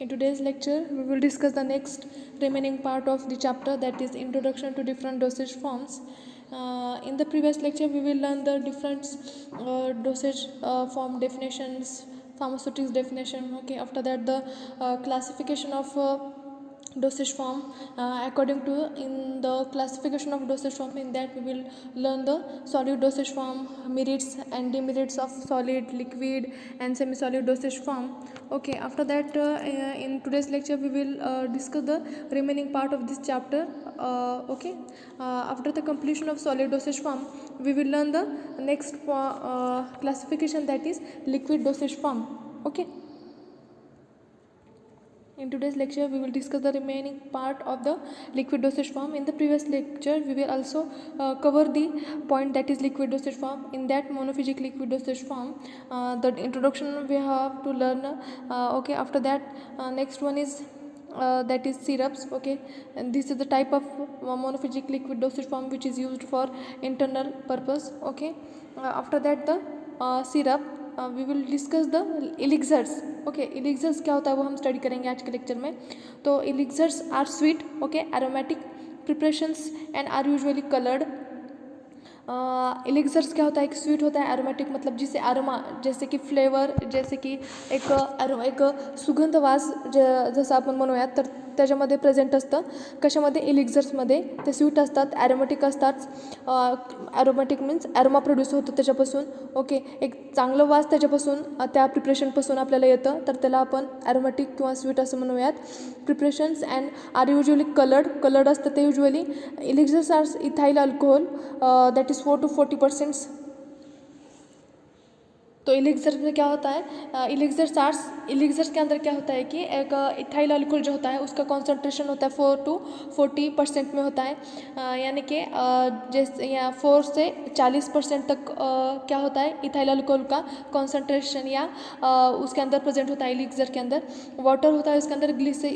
In today's lecture, we will discuss the next remaining part of the chapter, that is Introduction to Different Dosage Forms. In the previous lecture, we will learn the different dosage form definitions, pharmaceutics definition. Okay, after that the classification of dosage form. According to in the classification of dosage form, in that we will learn the solid dosage form, merits and demerits of solid, liquid and semi-solid dosage form. Okay, after that in today's lecture we will discuss the remaining part of this chapter. Okay, after the completion of solid dosage form, we will learn the next classification, that is liquid dosage form. Okay, in today's lecture we will discuss the remaining part of the liquid dosage form. In the previous lecture we will also cover the point, that is liquid dosage form. In that monophysic liquid dosage form, the introduction we have to learn. Okay, after that next one is that is syrups. Okay, and this is the type of monophysic liquid dosage form which is used for internal purpose. Okay, after that the syrup, we will discuss the elixirs. Okay, elixirs क्या होता है वो हम study करेंगे आज के lecture में. तो elixirs are sweet, okay, aromatic preparations and are usually coloured. Elixirs क्या होता है, एक स्वीट होता है, एरोमेटिक मतलब जिसे अरोमा, जैसे की फ्लेवर, जैसे की एक सुगंधवास जसं आपण म्हणूयात तर त्याच्यामध्ये प्रेझेंट असतं. कशामध्ये, एलिक्सर्समध्ये. ते स्वीट असतात, ॲरोमॅटिक असतात. ॲरोमॅटिक मीन्स ॲरोमा प्रोड्यूस होतो त्याच्यापासून. ओके, एक चांगलं वास त्याच्यापासून, त्या प्रिपरेशनपासून आपल्याला येतं, तर त्याला आपण ॲरोमॅटिक किंवा स्वीट असं म्हणूयात. Preparations and are usually coloured असतं ते usually. Elixirs are ethyl alcohol that is 4 to 40%. तो एलिक्सर में क्या होता है, एलिक्सर्स के अंदर क्या होता है कि एक इथाइल अल्कोहल जो होता है उसका कॉन्सेंट्रेशन होता है 4 to 40% में होता है. यानी कि जैसे यहाँ 4 से 40% तक क्या होता है, इथाइल अल्कोहल का कॉन्सेंट्रेशन या उसके अंदर प्रेजेंट होता है एलिक्सर के अंदर. वाटर होता है उसके अंदर,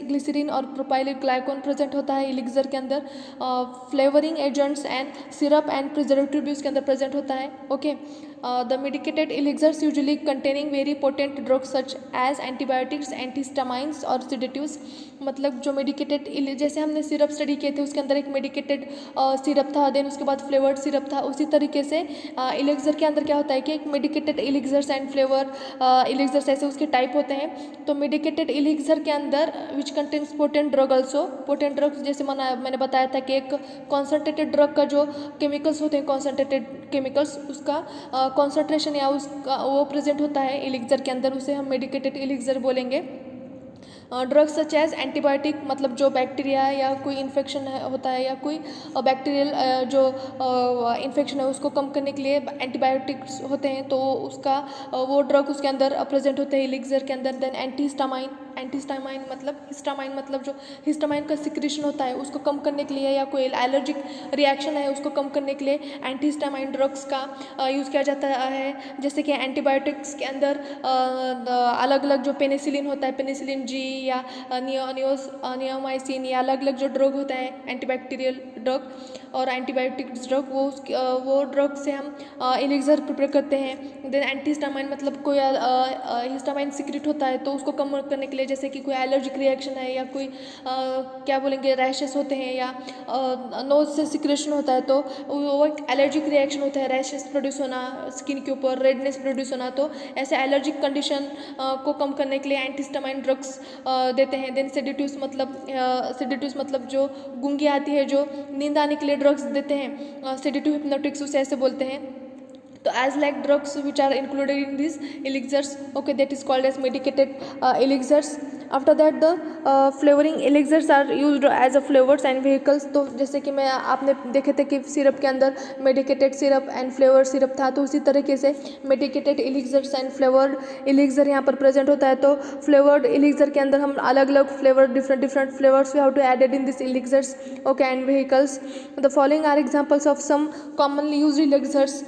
ग्लिसरीन और प्रोपाइलिक ग्लाइकोन प्रेजेंट होता है एलिक्सर के अंदर. Flavouring agents and syrup and preservative भी उसके अंदर प्रेजेंट होता है. Okay, the medicated elixirs usually containing very potent drugs such as antibiotics, antihistamines और sedatives. मतलब जो मेडिकेटेड, जैसे हमने सिरप स्टडी किए थे उसके अंदर एक मेडिकेटेड सिरप था, देन उसके बाद फ्लेवर्ड सिरप था. उसी तरीके से एलिक्सर के अंदर क्या होता है कि एक medicated elixirs and flavour elixirs, ऐसे उसके टाइप होते हैं. तो मेडिकेटेड एलिक्सर के अंदर which contains potent drug also. Potent drugs जैसे मैंने बताया था कि एक कॉन्सनट्रेटेड ड्रग का जो केमिकल्स होते हैं, कॉन्सनट्रेटेड केमिकल्स, उसका कॉन्सेंट्रेशन या उसका वो प्रेजेंट होता है एलिक्सर के अंदर, उसे हम मेडिकेटेड एलिक्सर बोलेंगे. ड्रग्स सच एज एंटीबायोटिक, मतलब जो बैक्टीरिया या कोई इन्फेक्शन होता है या कोई बैक्टीरियल जो इन्फेक्शन है उसको कम करने के लिए एंटीबायोटिक्स होते हैं, तो उसका वो ड्रग उसके अंदर प्रेजेंट होते हैं एलिक्सर के अंदर. देन एंटीहिस्टामाइन मतलब जो हिस्टामाइन का सिक्रेशन होता है उसको कम करने के लिए, या कोई एलर्जिक रिएक्शन है उसको कम करने के लिए एंटीहिस्टामाइन ड्रग्स का यूज़ किया जाता है. जैसे कि एंटीबायोटिक्स के अंदर अलग अलग जो पेनिसिलिन होता है, पेनिसिलिन जी या नियोमाइसिन, या अलग अलग जो ड्रग होता है एंटीबैक्टीरियल ड्रग और एंटीबायोटिक्स ड्रग, वो ड्रग से हम एलिक्सर प्रिपेयर करते हैं. देन एंटीहिस्टामाइन मतलब कोई हिस्टामाइन सीक्रेट होता है तो उसको कम करने के लिए, जैसे कि कोई एलर्जिक रिएक्शन है या कोई क्या बोलेंगे रैशेस होते हैं या नोज से सिक्रेशन होता है, तो वो एक एलर्जिक रिएक्शन होता है, रैशेस प्रोड्यूस होना स्किन के ऊपर, रेडनेस प्रोड्यूस होना. तो ऐसे एलर्जिक कंडीशन को कम करने के लिए एंटीहिस्टामाइन ड्रग्स देते हैं. देन सेडेटिव्स मतलब जो गूंगी आती है, जो नींद आने के लिए ड्रग्स देते हैं, सेडेटिव हिप्नोटिक्स उसे ऐसे बोलते हैं. तो as like drugs which are included in this elixirs, okay, that is called as medicated elixirs. After that the flavouring elixirs are used as a flavours and vehicles. तो जैसे कि मैं आपने देखे थे कि सिरप के अंदर medicated syrup and flavour syrup था, तो उसी तरीके से medicated elixirs and flavoured elixir यहाँ पर प्रेजेंट होता है. तो फ्लेवर्ड एलिक्सर के अंदर हम अलग अलग flavour, different flavours we have to added in this elixirs, okay, and vehicles. The following are examples of some commonly used elixirs.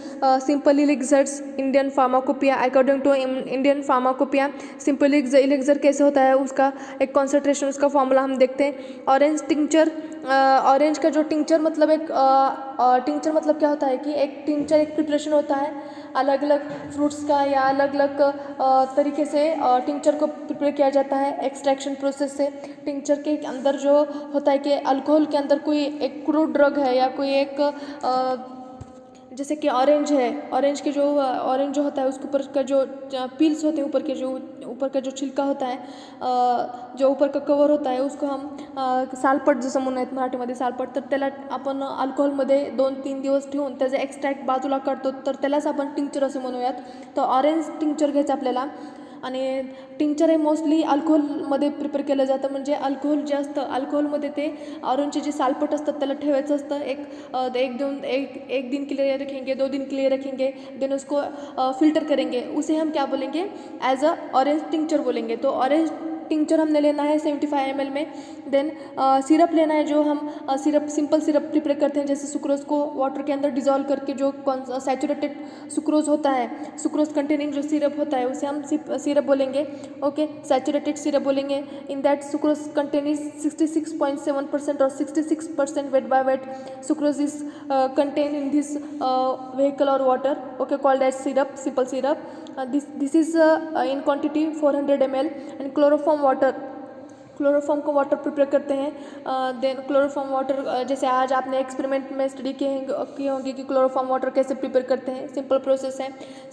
Simple elixirs, Indian pharmacopoeia. According to Indian pharmacopoeia, simple elixir कैसे होता है उसका एक concentration, उसका formula हम देखते हैं. Orange tincture, orange का जो टिंचर मतलब एक टिंचर मतलब क्या होता है कि एक टिंचर एक प्रिपरेशन होता है अलग अलग फ्रूट्स का या अलग अलग तरीके से टिंचर को प्रिपेयर किया जाता है एक्सट्रैक्शन प्रोसेस से। टिंचर के अंदर जो होता है कि अल्कोहल के अंदर कोई एक क्रूड ड्रग है या कोई एक जैसे कि ऑरेंज है, ऑरेंज के जो ऑरेंज जो होता है उसके ऊपर का जो पील्स होते हैं, ऊपर का जो छिलका होता है, जो ऊपर का कवर होता आहे उसको हम सालपट जसं म्हणूयात मराठीमध्ये सालपट, तर त्याला आपण अल्कोहोलमध्ये 2-3 दिवस ठेवून त्याचे एक्स्ट्रॅक्ट बाजूला काढतो, तर त्यालाच आपण टिंक्चर असे म्हणूयात. तर ऑरेंज टिंक्चर घ्यायचं आपल्याला. आणि टिंक्चर हे मोस्टली अल्कोहोलमध्ये प्रिपेअर केलं जातं. म्हणजे अल्कोहोल जे असतं अल्कोहोलमध्ये ते ऑरेंजचे जे सालपट असतात त्याला ठेवायचं असतं. एक दिन के लिए रखेंगे, 2 दिन के लिए रखेंगे, देन उसको फ़िल्टर करेंगे, उसे हम क्या बोलेंगे, एज अ ऑरेंज टिंक्चर बोलेंगे. तो ऑरेंज टिंक्चर हमने लेना है 75 ml में. देन सिरप लेना है, जो हम सिरप सिंपल सिरप प्रिपेयर करते हैं, जैसे सुक्रोज को वाटर के अंदर डिज़ोल्व करके जो सैचुरेटेड सुक्रोज होता है, सुक्रोज कंटेनिंग जो सिरप होता है उसे हम सिरप बोलेंगे. ओके, सैचुरेटेड सिरप बोलेंगे. इन दैट सुक्रोज कंटेनिंग 66.7% और 66% weight by weight sucrose is contain in this vehicle or water, okay, called as syrup, simple syrup. This is in quantity 400 ml. and chloroform water, chloroform का water prepare करते हैं. Then chloroform water, जैसे आज आपने experiment में study किए होंगे कि क्लोरोफॉर्म वाटर कैसे प्रिपेयर करते हैं. सिंपल प्रोसेस है.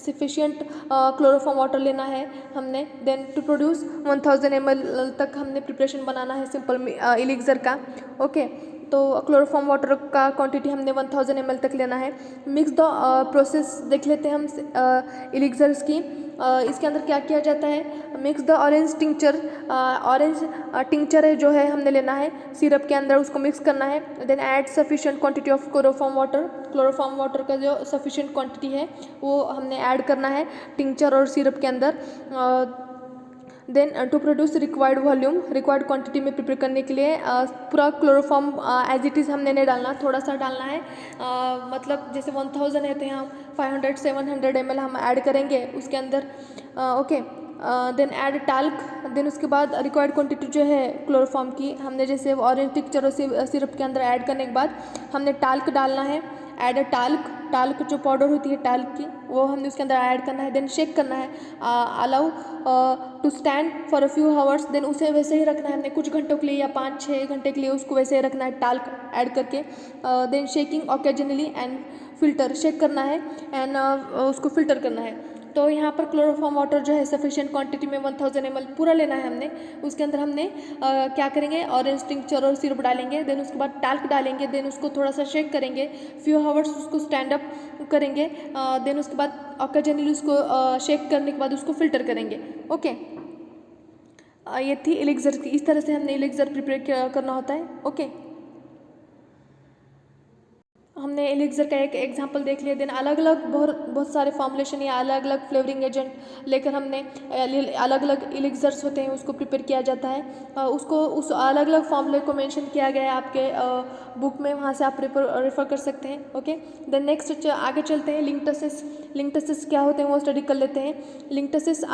सफिशिएंट क्लोरोफॉर्म वाटर लेना है हमने. देन टू प्रोड्यूस 1000 ml तक हमने प्रिपरेशन बनाना है सिंपल एलिक्सर का. ओके, तो क्लोरोफॉर्म वाटर का क्वांटिटी हमने 1000 ml तक लेना है. मिक्स द प्रोसेस देख लेते हैं हम एलिक्सर्स की. इसके अंदर क्या किया जाता है, mix the orange tincture, orange tincture है जो है हमने लेना है सिरप के अंदर, उसको मिक्स करना है. Then add sufficient quantity of chloroform water, chloroform water का जो सफिशिएंट क्वांटिटी है वो हमने ऐड करना है टिंक्चर और सिरप के अंदर. Then to produce required volume, required quantity में प्रिपेयर करने के लिए पूरा क्लोरोफॉर्म एज इट इज़ हमने नहीं डालना, थोड़ा सा डालना है. मतलब जैसे 1000 है तो यहाँ 500-700 ml हम ऐड करेंगे उसके अंदर. Okay, then add talc. Then उसके बाद रिक्वायर्ड क्वांटिटी जो है क्लोरोफॉर्म की हमने जैसे ऑरेंज टिक्चर और सिरप के अंदर ऐड करने के बाद हमने टाल्क डालना है. ऐड अ टाल्क, टाल्क जो पाउडर होती है टाल्क की वो हमने उसके अंदर ऐड करना है. देन शेक करना है. Allow to stand for a few hours. Then उसे वैसे ही रखना है हमने कुछ घंटों के लिए या 5-6 घंटे के लिए उसको वैसे ही रखना है टाल्क ऐड करके. Then shaking occasionally and filter, shake करना है एंड उसको फिल्टर करना है. तो यहाँ पर क्लोरोफॉर्म वाटर जो है सफिशिएंट क्वांटिटी में 1000 ml पूरा लेना है हमने. उसके अंदर हमने क्या करेंगे, ऑरेंज टिंक्चर और सिरप डालेंगे. देन उसके बाद टाल्क डालेंगे. देन उसको थोड़ा सा शेक करेंगे, फ्यू हावर्स उसको स्टैंड अप करेंगे. देन उसके बाद ऑकेजनली उसको शेक करने के बाद उसको फिल्टर करेंगे. ओके, ये थी एलिक्सर की. इस तरह से हमने एलिक्सर प्रिपेयर करना होता है. ओके, हमने एलिक्सर का एक एग्जांपल देख लिया. देन अलग अलग बहुत सारे फॉर्मुलेशन या अलग अलग फ्लेवरिंग एजेंट लेकर हमने अलग अलग एलिक्सर्स होते हैं उसको प्रिपेयर किया जाता है. उसको उस अलग अलग फॉर्मूले को मेंशन किया गया है आपके बुक में, वहाँ से आप रेफर कर सकते हैं. ओके, देन नेक्स्ट आगे चलते हैं. लिंक्टसेस, लिंक्टसेस क्या होते हैं वो स्टडी कर लेते हैं. लिंक्टसेस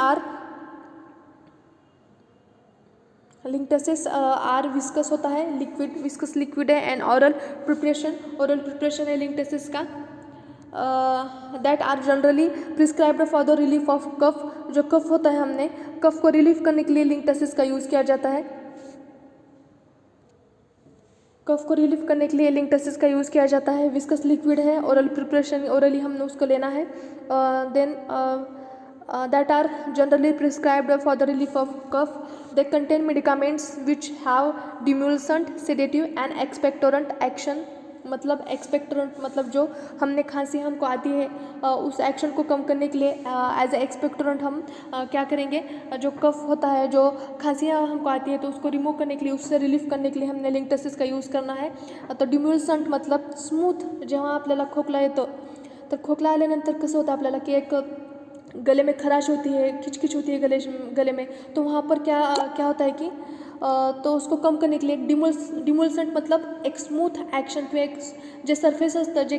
आर विस्कस होता है, लिक्विड, विस्कस लिक्विड है. एंड ओरल प्रिपरेशन है लिंक्टसेस का. That are generally prescribed for the relief of cough. जो कफ होता है हमने कफ को रिलीफ करने के लिए लिंक्टसेस का यूज़ किया जाता है. कफ को रिलीफ करने के लिए लिंक्टसेस का यूज़ किया जाता है. विस्कस लिक्विड है, ओरल प्रिपरेशन, ओरली हमने उसको लेना है. Then that are generally prescribed for the relief of cough. They contain medicaments which have demulcent, sedative and expectorant action. मतलब एक्सपेक्टोरेंट मतलब जो हमने खांसी हमको आती है उस एक्शन को कम करने के लिए एज ए एक्सपेक्टोरेंट हम क्या करेंगे, जो कफ होता है, जो खांसियाँ हमको आती है तो उसको रिमूव करने के लिए, उससे रिलीफ करने के लिए हमने लिंक्टसेस का यूज़ करना है. तो डिम्युलसंट मतलब स्मूथ. जेव्हा आपल्याला खोकला येतो तर खोकला आल्यानंतर कसं होतं आपल्याला की एक गले में खराश होती है, खिचखिच होती है गले में, तो वहाँ पर क्या होता है कि तो उसको कम करने के लिए एक डिमोल्सेंट मतलब एक स्मूथ एक्शन किंवा एक जे सरफेस असतं जे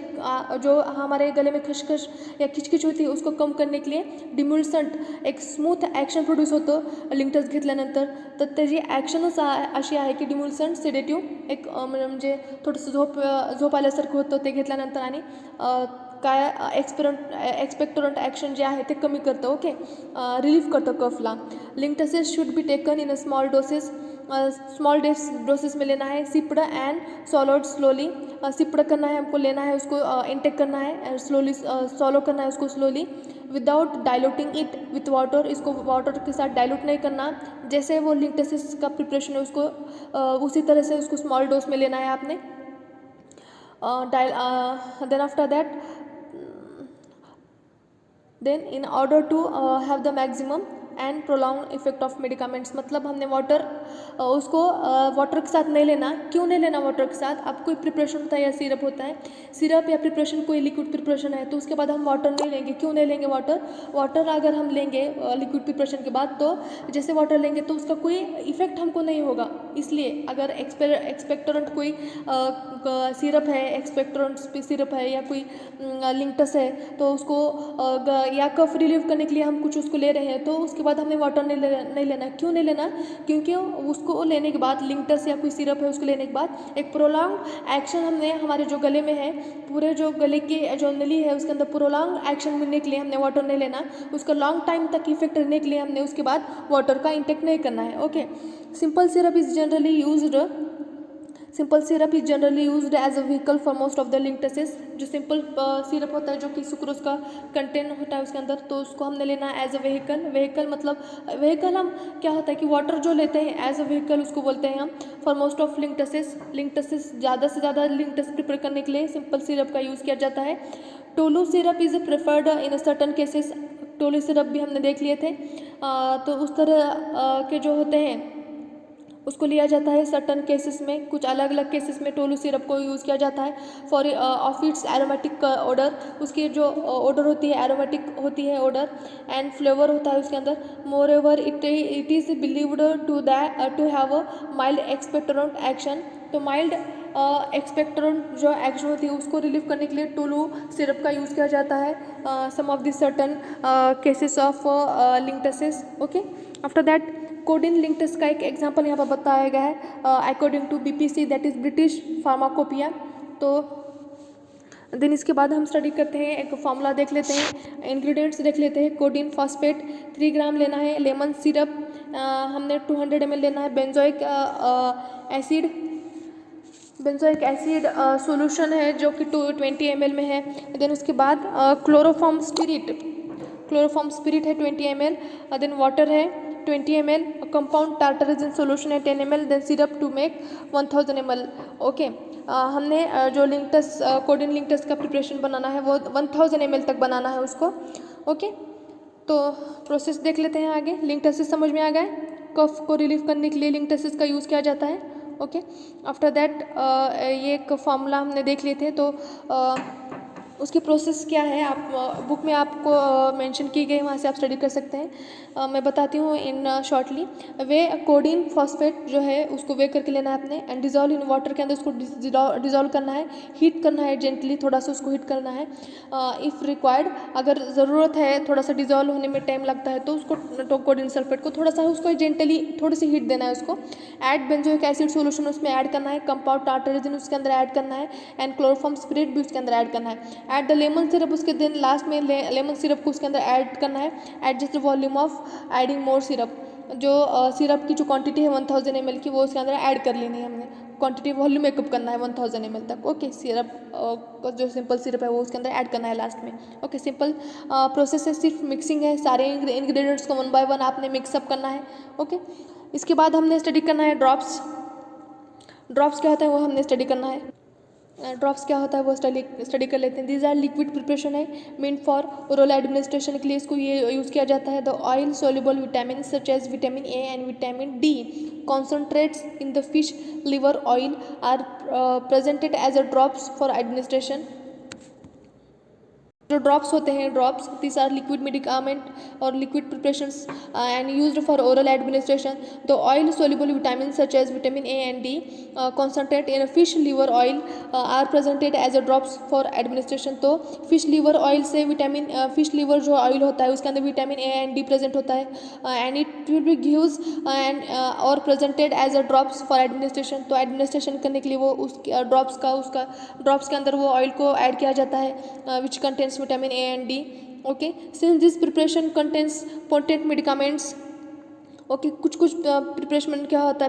जो हमारे गले में खसखस या खिचखिच होती है उसको कम करने के लिए डिमोल्सेंट एक स्मूथ ॲक्शन प्रोड्यूस होतं लिंक्टस घेतल्यानंतर. तर त्याची ॲक्शनच अशी आहे की डिमोल्सेंट सेडेटिव्ह एक म्हणजे थोडंसं झोप आल्यासारखं होतं ते घेतल्यानंतर. आणि काय एक्सपेक्टोरंट ॲक्शन जे आहे ते कमी करतं. ओके, रिलीफ करतं कफला. Linctuses should be taken in a small doses. Small doses में लेना है. Sipped and swallowed slowly. Sipped करना है हमको, लेना है उसको, इनटेक करना है, स्लोली सॉलो करना है उसको slowly, without diluting it with water. इसको वाटर के साथ डाइल्यूट नहीं करना. जैसे वो लिंक्टसेस का प्रिपरेशन है उसको उसी तरह से उसको स्मॉल डोज में लेना है आपने. Then after that, then in order to have the maximum and prolong effect of medicaments. मतलब हमने वाटर उसको वाटर के साथ नहीं लेना. क्यों नहीं लेना वाटर के साथ? अब कोई प्रिपरेशन होता है या सिरप होता है, सिरप या प्रिपरेशन कोई लिक्विड प्रिपरेशन है, तो उसके बाद हम वाटर नहीं लेंगे. क्यों नहीं लेंगे वाटर? वाटर अगर हम लेंगे लिक्विड प्रिपरेशन के बाद, तो जैसे वाटर लेंगे तो उसका कोई इफेक्ट हमको नहीं होगा. इसलिए अगर एक्सपेक्टोरेंट कोई सिरप है, एक्सपेक्टोरेंट सिरप है या कोई लिंक्टस है, तो उसको या कफ रिलीव करने के लिए हम कुछ उसको ले रहे हैं, तो उसके बाद हमें वाटर नहीं लेना. क्यों नहीं लेना? क्योंकि उसको लेने के बाद, लिंक्टस या कोई सिरप है उसको लेने के बाद एक प्रोलॉन्ग एक्शन हमने हमारे जो गले में है, पूरे जो गले की जो नली है उसके अंदर प्रोलॉन्ग एक्शन मिलने के लिए हमने वाटर नहीं लेना. उसका लॉन्ग टाइम तक इफेक्ट रहने के लिए हमने उसके बाद वाटर का इंटेक नहीं करना है. Okay, simple syrup is generally used. Simple syrup is generally used as a vehicle for most of the linctuses. जो सिंपल सिरप होता है जो कि सुक्रोज का कंटेंट होता है उसके अंदर, तो उसको हमने लेना है एज अ व्हीकल. व्हीकल मतलब व्हीकल हम क्या होता है कि वाटर जो लेते हैं एज अ व्हीकल उसको बोलते हैं हम. फॉर मोस्ट ऑफ लिंक्टसेस, लिंक्टसेस ज़्यादा से ज़्यादा लिंक्टस प्रिपेयर करने के लिए सिंपल सिरप का यूज़ किया जाता है. Tolu syrup is preferred in certain cases. Tolu syrup भी हमने देख लिए थे. तो उस तरह के जो होते हैं उसको लिया जाता है सर्टन केसेस में. कुछ अलग अलग केसेस में टोलू सिरप को यूज़ किया जाता है for of its aromatic order. उसकी जो ऑर्डर होती है एरोमेटिक होती है ऑर्डर, एंड फ्लेवर होता है उसके अंदर. Moreover it is believed to have a mild expectorant action. तो माइल्ड एक्सपेक्टोरेंट जो एक्शन होती है उसको रिलीव करने के लिए टोलू सिरप का यूज़ किया जाता है. Some of the certain cases of linctuses. Okay, after that codeine linctus का एक एग्जांपल यहाँ पर बताया गया है. According to BPC, that is British pharmacopoeia. तो देन इसके बाद हम स्टडी करते हैं, एक फॉर्मूला देख लेते हैं, इंग्रेडिएंट्स देख लेते हैं. कोडिन फॉस्फेट 3 ग्राम लेना है. लेमन सिरप हमने 200 ml लेना है. Benzoic acid, benzoic acid solution है जो कि 20 ml में है. देन उसके बाद क्लोरोफॉर्म स्पिरिट, क्लोरोफॉर्म स्पिरिट है 20 ml. देन वाटर है 20 ml. कंपाउंड टार्टरिजन सॉल्यूशन है 10 ml. Then syrup to make 1000 ml. Okay, हमने जो लिंक्टस कोडिन लिंक्टस का प्रिपरेशन बनाना है वो 1000 ml तक बनाना है उसको. ओके, तो प्रोसेस देख लेते हैं आगे. लिंक्टसेस समझ में आ गए. कफ को रिलीफ करने के लिए लिंक्टसेस का यूज़ किया जाता है. ओके, आफ्टर दैट ये एक फार्मूला हमने देख लिए थे, तो उसकी प्रोसेस क्या है आप बुक में आपको मेंशन की गई, वहाँ से आप स्टडी कर सकते हैं. मैं बताती हूँ इन शॉर्टली. वे कोडिन फॉस्फेट जो है उसको वे करके लेना है आपने, एंड डिजॉल्व इन वाटर के अंदर उसको डिजॉल्व करना है, हीट करना है जेंटली, थोड़ा सा उसको हीट करना है. इफ़ रिक्वायर्ड, अगर ज़रूरत है, थोड़ा सा डिजॉल्व होने में टाइम लगता है, तो उसको कोडिन सल्फेट को थोड़ा सा उसको जेंटली थोड़ी सी हीट देना है उसको. ऐड बेंजोइक एसिड सोल्यूशन उसमें ऐड करना है. कंपाउंड टार्टरिजन उसके अंदर ऐड करना है, एंड क्लोरोफॉर्म स्पिरिट भी उसके अंदर ऐड करना है. ऐड द लेमन सिरप, उसके दिन लास्ट में लेमन सिरप को उसके अंदर ऐड करना है. Adjust the volume of adding more syrup. जो सिरप की जो क्वांटिटी है 1000 ml की, वो उसके अंदर ऐड कर लेनी है हमने. क्वांटिटी वॉल्यूम मेकअप करना है 1000 ml तक. ओके, सिरप जो सिंपल सिरप है वो उसके अंदर ऐड करना है लास्ट में. ओके, सिंपल प्रोसेस है, सिर्फ मिक्सिंग है. सारे इंग्रेडिएंट्स को 1 by 1 आपने मिक्सअप करना है. ओके, इसके बाद हमने स्टडी करना है ड्रॉप्स. ड्रॉप्स क्या होता है वो हमने स्टडी करना है. ड्रॉप्स क्या होता है वो स्टडी कर लेते हैं. दीज आर लिक्विड प्रिपरेशन है, मीन फॉर ओरल एडमिनिस्ट्रेशन के लिए इसको ये यूज़ किया जाता है. The oil soluble vitamin such as vitamin A and vitamin D concentrates in the fish liver oil are presented as a drops for administration. जो drops होते हैं, drops this are liquid medicament और liquid preparations and used for oral administration. The oil soluble vitamins such as vitamin A and D concentrate in fish liver oil are presented as a drops for administration. तो fish liver oil से vitamin fish liver जो oil होता है उसके अंदर vitamin A and D present होता है and it will be gives and और presented as a drops for administration. तो एडमिनिस्ट्रेशन करने के लिए वो उस ड्रॉप्स के अंदर वो ऑयल को ऐड किया जाता है which contains vitamin A and D. Okay, since this preparation contains potent medicaments. Okay, कुछ प्रिपरेशन में क्या होता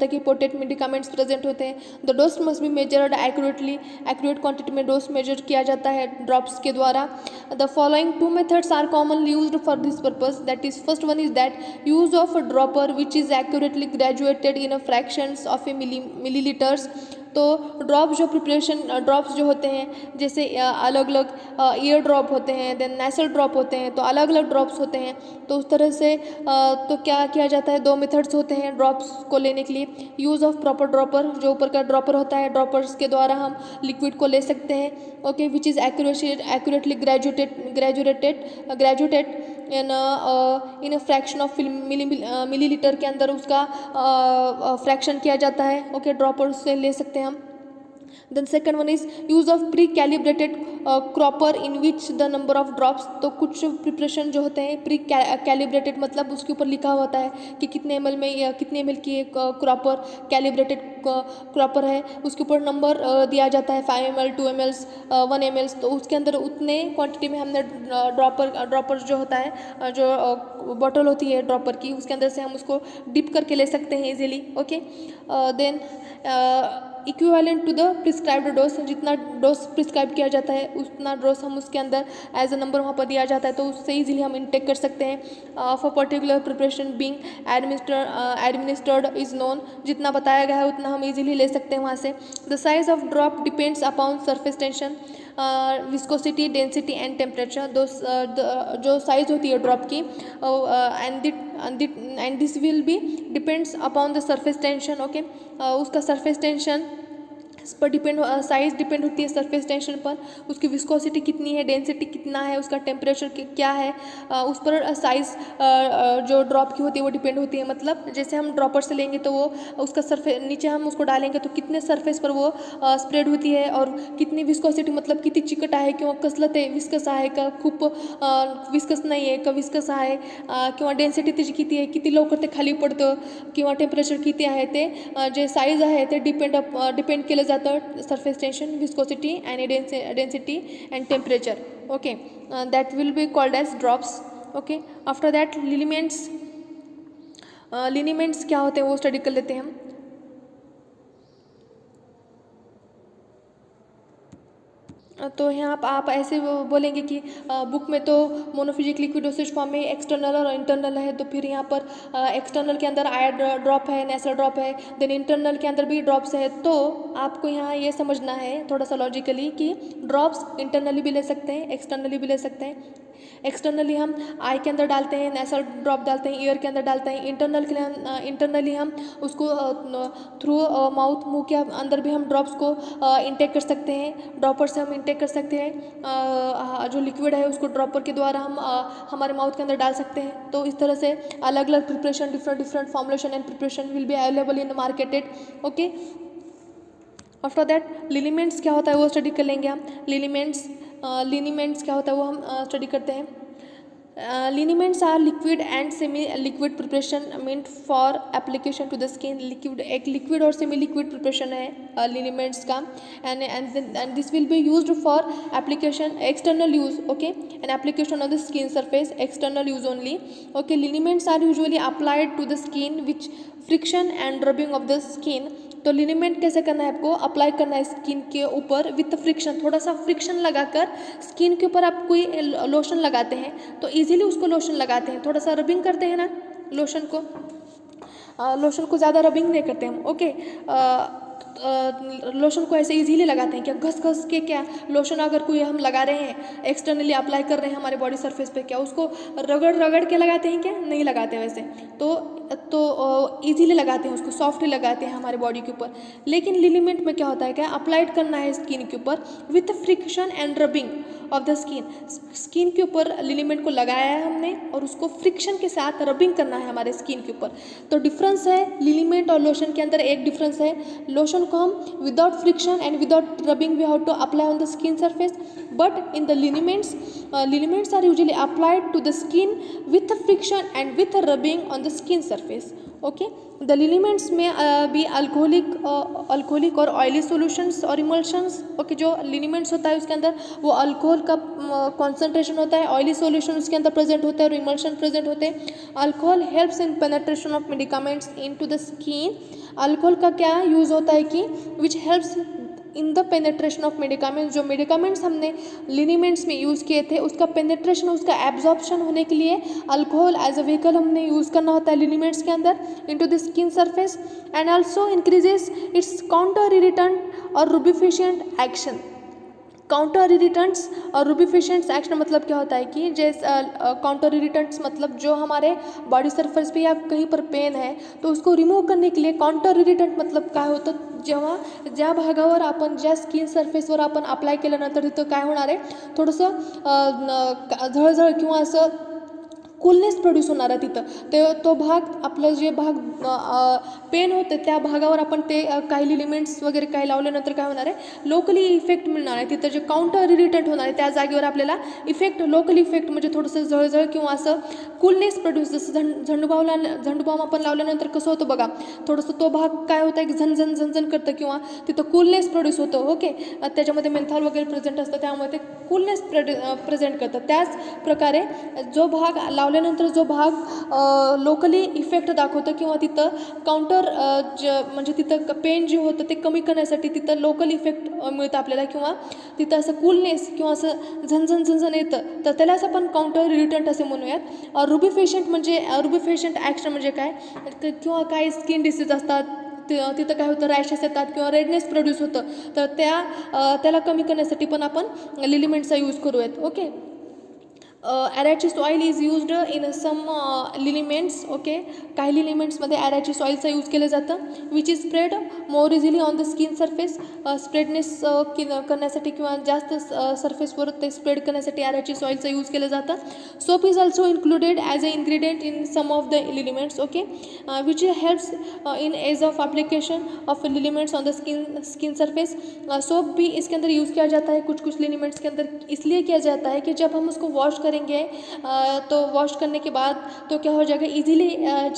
है कि पोटेंट मेडिकामेंट्स प्रेजेंट होते हैं. The dose must be measured accurate quantity में डोज मेजर किया जाता है ड्रॉप्स के द्वारा. The following 2 methods are commonly used for this purpose. That is first one is that use of a dropper which is accurately graduated in a fractions of a milliliters. तो drops जो होते हैं जैसे अलग अलग year drop होते हैं, then नेसल drop होते हैं, तो अलग अलग ड्रॉप्स होते हैं. तो उस तरह से तो क्या किया जाता है, 2 मेथड्स होते हैं ड्रॉप्स को लेने के लिए. यूज़ ऑफ प्रॉपर ड्रॉपर, जो ऊपर का ड्रॉपर होता है, ड्रॉपर्स के द्वारा हम लिक्विड को ले सकते हैं. Okay, which is accurately graduated in a fraction of millilitre के अंदर उसका फ्रैक्शन किया जाता है. ओके, ड्रॉपर से ले सकते हैं हम. Then second one is use of pre calibrated dropper in which the number of drops. तो कुछ प्रिपरेशन जो होते हैं प्री कैलिब्रेटेड मतलब उसके ऊपर लिखा होता है कि कितने ml में या कितने ml की एक क्रॉपर कैलिब्रेटेड क्रॉपर है, उसके ऊपर नंबर दिया जाता है 5 ml 2 ml 1 ml. तो उसके अंदर उतने क्वांटिटी में हमने ड्रॉपर जो होता है, जो बॉटल होती है ड्रॉपर की, उसके अंदर से हम उसको डिप करके ले सकते हैं easily. Okay, then equivalent to the prescribed dose, जितना डोज प्रिस्क्राइब किया जाता है उतना डोज हम उसके अंदर एज अ नंबर वहाँ पर दिया जाता है, तो उससे इजीली हम इनटेक कर सकते हैं. For particular preparation being administered is known, जितना बताया गया है उतना हम इजीली ले सकते हैं वहाँ से. The size of drop depends upon surface tension, viscosity, density and temperature. जो साइज होती है ड्रॉप की and this will B depends upon the surface tension. Okay, उसका सरफेस टेंशन पर साइज डिपेंड होती है सरफेस टेंशन पर, उसकी विस्कोसिटी कितनी है, डेंसिटी कितना है, उसका टेम्परेचर क्या है, उस पर साइज जो ड्रॉप की होती है वो डिपेंड होती है. मतलब जैसे हम ड्रॉपर से लेंगे तो वो उसका सरफेस नीचे हम उसको डालेंगे तो कितने सरफेस पर वो स्प्रेड होती है, और कितनी विस्कोसिटी मतलब किती चिकट आहे किंवा कसलं ते विस्कस आहे का खूप विस्कस नाही आहे का विस्कस आहे, किंवा डेन्सिटी त्याची किती आहे, किती लवकर ते खाली पडतं, किंवा टेम्परेचर किती आहे, ते जे साईज आहे ते डिपेंड केलं जातं surface tension, viscosity and density and temperature. Okay, that will be called as drops. Okay, after that lineaments. लिनीमेंट्स क्या होते हैं वो स्टडी कर लेते हैं हम. तो यहाँ आप ऐसे बोलेंगे कि बुक में तो मोनोफिजिक लिक्विड डोसेज फॉर्म में एक्सटर्नल और इंटरनल है, तो फिर यहाँ पर एक्सटर्नल के अंदर आयर ड्रॉप है, नेसल ड्रॉप है, देन इंटरनल के अंदर भी ड्रॉप्स है. तो आपको यहाँ ये समझना है थोड़ा सा लॉजिकली कि ड्रॉप्स इंटरनली भी ले सकते हैं, एक्सटर्नली भी ले सकते हैं. एक्सटर्नली हम आई के अंदर डालते हैं, नेसल ड्रॉप डालते हैं, ईयर के अंदर डालते हैं. इंटरनली हम उसको थ्रू माउथ, मुंह के अंदर भी हम ड्रॉप्स को इंटेक कर सकते हैं. ड्रॉपर से हम इंटेक कर सकते हैं, जो लिक्विड है उसको ड्रॉपर के द्वारा हम हमारे माउथ के अंदर डाल सकते हैं. तो इस तरह से अलग अलग preparation, different formulation and preparation will be available in the marketed. Okay, after that liniments क्या होता है वो स्टडी कर लेंगे हम. लिनीमेंट्स क्या होता है वो हम स्टडी करते हैं. Liniments are liquid and semi liquid preparation meant for application to the skin. एक लिक्विड और सेमी लिक्विड प्रिपरेशन है लिनीमेंट्स का, and this will be used for application external use. Okay, and application on the skin surface, external use only. Okay, liniments are usually applied to the skin which friction and rubbing of the skin. तो liniment कैसे करना है, आपको apply करना है skin के ऊपर with friction, थोड़ा सा फ्रिक्शन लगाकर स्किन के ऊपर आप कोई लोशन लगाते हैं तो इजीली उसको लोशन लगाते हैं, थोड़ा सा रबिंग करते हैं ना लोशन को ज़्यादा रबिंग नहीं करते हम. ओके, लोशन को ऐसे इजीली लगाते हैं, क्या घस के, क्या लोशन अगर कोई हम लगा रहे हैं एक्सटर्नली अप्लाई कर रहे हैं हमारे बॉडी सरफेस पे, क्या उसको रगड़ के लगाते हैं, क्या नहीं लगाते वैसे. तो इजीली लगाते हैं उसको, सॉफ्टली लगाते हैं हमारे बॉडी के ऊपर। लेकिन लिलीमेंट में क्या होता है, क्या अप्लाइड करना है स्किन के ऊपर with friction and rubbing of the skin. Skin के ऊपर लिलीमेंट को लगाया है हमने और उसको फ्रिक्शन के साथ रबिंग करना है हमारे स्किन के ऊपर। तो डिफरेंस है लिलीमेंट और लोशन के अंदर, एक डिफरेंस है, लोशन को हम without friction and without rubbing we have to apply on the skin surface, but in the liniments are usually applied to the skin with friction and with rubbing on the skin surface. Okay, the liniments में भी alcoholic और oily solutions और emulsions. Okay, जो liniments होता है उसके अंदर वो अल्कोहल का कॉन्सेंट्रेशन होता है, ऑयली सॉल्यूशन उसके अंदर प्रेजेंट होता है और इमल्शन प्रेजेंट होते हैं। Alcohol helps in penetration of medicaments into the skin. Alcohol का क्या यूज़ होता है कि विच helps in the penetration of medicaments. जो मेडिकामेंट्स हमने लिनीमेंट्स में यूज़ किए थे उसका पेनेट्रेशन, उसका एब्जॉर्प्शन होने के लिए अल्कोहल एज अ व्हीकल हमने यूज़ करना होता है लिनीमेंट्स के अंदर into the skin surface, and also increases it's counter irritant और रूबिफिशिएंट एक्शन। काउंटर इरिटेंट्स और रूबिफिशिएंट्स एक्शन मतलब क्या होता है कि जैसे काउंटर इरिटेंट्स मतलब जो हमारे बॉडी सरफेस पे या कहीं पर पेन है तो उसको रिमूव करने के लिए काउंटर इरिटेंट मतलब काय होतं, जेव्हा ज्या भागावर आपण ज्या स्किन सरफेसवर आपण अप्लाय केल्यानंतर तिथं काय होणार आहे, थोडंसं झळझळ किंवा असं कूलनेस प्रोड्यूस होणार आहे तिथं, तो भाग आपलं जे भाग पेन होते त्या भागावर आपण ते काही लिलिमेंट्स वगैरे काही लावल्यानंतर काय होणार आहे, लोकली इफेक्ट मिळणार आहे. तिथं जे काउंटर इरिटेंट होणार आहे त्या जागेवर आपल्याला इफेक्ट, लोकली इफेक्ट म्हणजे थोडंसं जळजळ किंवा असं कूलनेस प्रोड्यूस, जसं झंडूबाम आपण लावल्यानंतर कसं होतं बघा, थोडंसं तो भाग काय होतं की झनझन झनझन करतं किंवा तिथं कूलनेस प्रोड्यूस होतं. ओके, त्याच्यामध्ये मेंथॉल वगैरे प्रेझेंट असतं त्यामुळे ते कूलनेस प्रेझेंट करतं. त्याच प्रकारे जो भाग लावल्यानंतर जो भाग लोकली इफेक्ट दाखवतं किंवा तिथं काउंटर म्हणजे तिथं पेन जे होतं ते कमी करण्यासाठी तिथं लोकल इफेक्ट मिळतं आपल्याला किंवा तिथं असं कूलनेस किंवा असं झनझन झनझन येतं, तर त्यालाच आपण काउंटर इरिटंट असे म्हणूयात. रुबिफिशियंट म्हणजे रुबिफिशियंट ॲक्शन म्हणजे काय, किंवा काही स्किन डिसीज असतात तिथं काय होतं, रॅशेस येतात किंवा रेडनेस प्रोड्यूस होतं, तर त्याला कमी करण्यासाठी पण आपण लिलिमेंट्सचा यूज करूयात. Okay, arachis oil is used in some liniments. Okay, काही लिलिमेंट्समध्ये ॲरॅचिस ऑइलचा यूज केलं जातं, which is spread more easily on the skin surface. Spreadness करण्यासाठी किंवा जास्त सरफेसवर ते स्प्रेड करण्यासाठी ॲरॅचिस ऑइलचा यूज केलं जातं. Soap is also included as a ingredient in some of the liniments. Okay, which helps in ease of application of liniments on the skin surface. Soap भी इसके अंदर यूज़ किया जाता है कुछ लिलिमेंट्स के अंदर, इसलिए किया जाता है कि जब हम उसको वॉश करेंगे तो वॉश करने के बाद तो क्या हो जाएगा, इझिली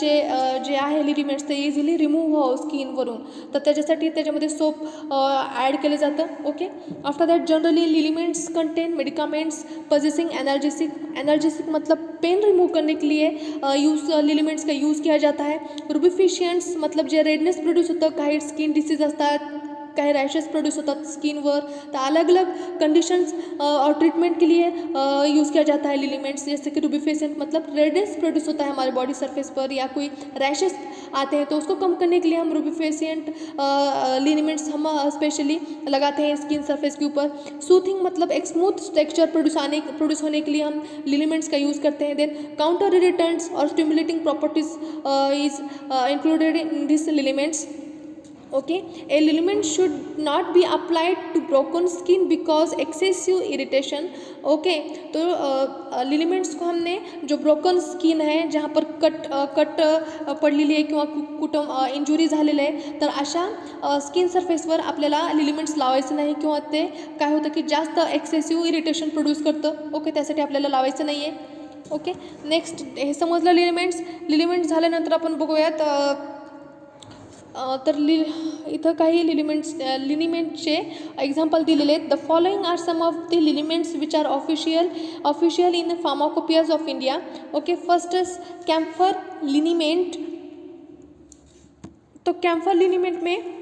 जे आहे लिलिमेंट्स ते इझिली रिमूव्ह हो स्किनवरून, तर त्याच्यासाठी त्याच्यामध्ये सोप ॲड केलं जातं. Okay, after that generally liniments contain medicaments possessing analgesic मतलब पेन रिमूव करने के लिए लिलिमेंट्स का यूज़ किया जाता है. रुबिफिशियंट्स मतलब जे रेडनेस प्रोड्यूस होतं, काही स्किन डिसीज असतात, काही रैशेस प्रोड्यूस होतात स्किनवर, तो अलग अलग कंडीशंस और ट्रीटमेंट के लिए यूज़ किया जाता है लिलिमेंट्स. जैसे कि रुबिफिशिएंट मतलब रेडनेस प्रोड्यूस होता है हमारे बॉडी सरफेस पर या कोई रैशेस आते हैं तो उसको कम करने के लिए हम रुबिफिशिएंट लिलिमेंट्स हम स्पेशली लगाते हैं स्किन सरफेस के ऊपर. सूथिंग मतलब एक स्मूथ टेक्सचर प्रोड्यूस होने के लिए हम लिलिमेंट्स का यूज़ करते हैं. देन काउंटर इरिटेंट्स और stimulating properties is included in this liniments. Okay, a liniment should not be applied to broken skin because excessive irritation. Okay, तो लिलिमेंट्स को हमने जो ब्रोकन स्किन है जहाँ पर कट पडलेली आहे किंवा कुठं इंजुरी झालेलं आहे, तर अशा स्किन सरफेसवर आपल्याला लिलिमेंट्स लावायचं नाही किंवा ते काय होतं की जास्त एक्सेसिव्ह इरिटेशन प्रोड्यूस करतं. ओके, त्यासाठी आपल्याला लावायचं नाही आहे. ओके, नेक्स्ट हे समजलं लिलिमेंट्स झाल्यानंतर आपण बघूयात तर इथं काही लिनिमेंटचे एक्झाम्पल दिलेले आहेत. The following are some of the liniments which are official in pharmacopoeias of India. Okay, first is camphor liniment. तो कैम्फर लिनिमेंट में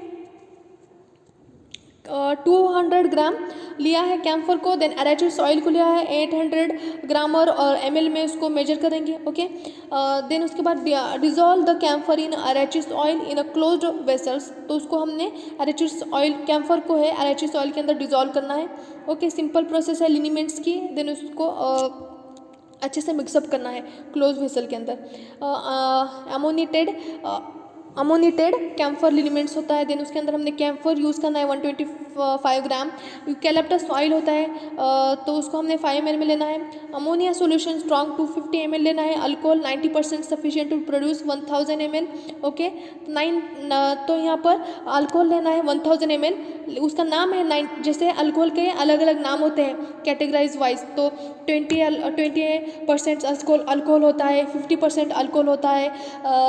200 ग्राम लिया है कैम्फर को. देन अरैचिस ऑयल को लिया है 800 ग्राम और ml में उसको मेजर करेंगे. ओके, देन उसके बाद dissolve the camphor in arachis oil in a closed vessels. तो उसको हमने अरैचिस ऑयल, कैम्फर को है अरैचिस ऑयल के अंदर डिज़ोल्व करना है. ओके, सिंपल प्रोसेस है लिनिमेंट्स की. देन उसको अच्छे से मिक्सअप करना है क्लोज वेसल के अंदर। अमोनिटेड कैम्फर लिनिमेंट्स होता है, देन उसके अंदर हमने कैम्फर यूज़ करना है 125 ग्राम। यूकैलिप्टस ऑयल होता है तो उसको हमने 5 ml में लेना है। अमोनिया सोल्यूशन स्ट्रॉन्ग 250 ml लेना है। Alcohol 90% sufficient to produce 1000 ml। Okay, तो यहाँ पर अल्कोहल लेना है 1000 ml। उसका नाम है 9, जैसे अल्कोहल के अलग अलग नाम होते हैं कैटेगराइज वाइज, तो 20% अल्कोहल होता है, 50% अल्कोहल होता है,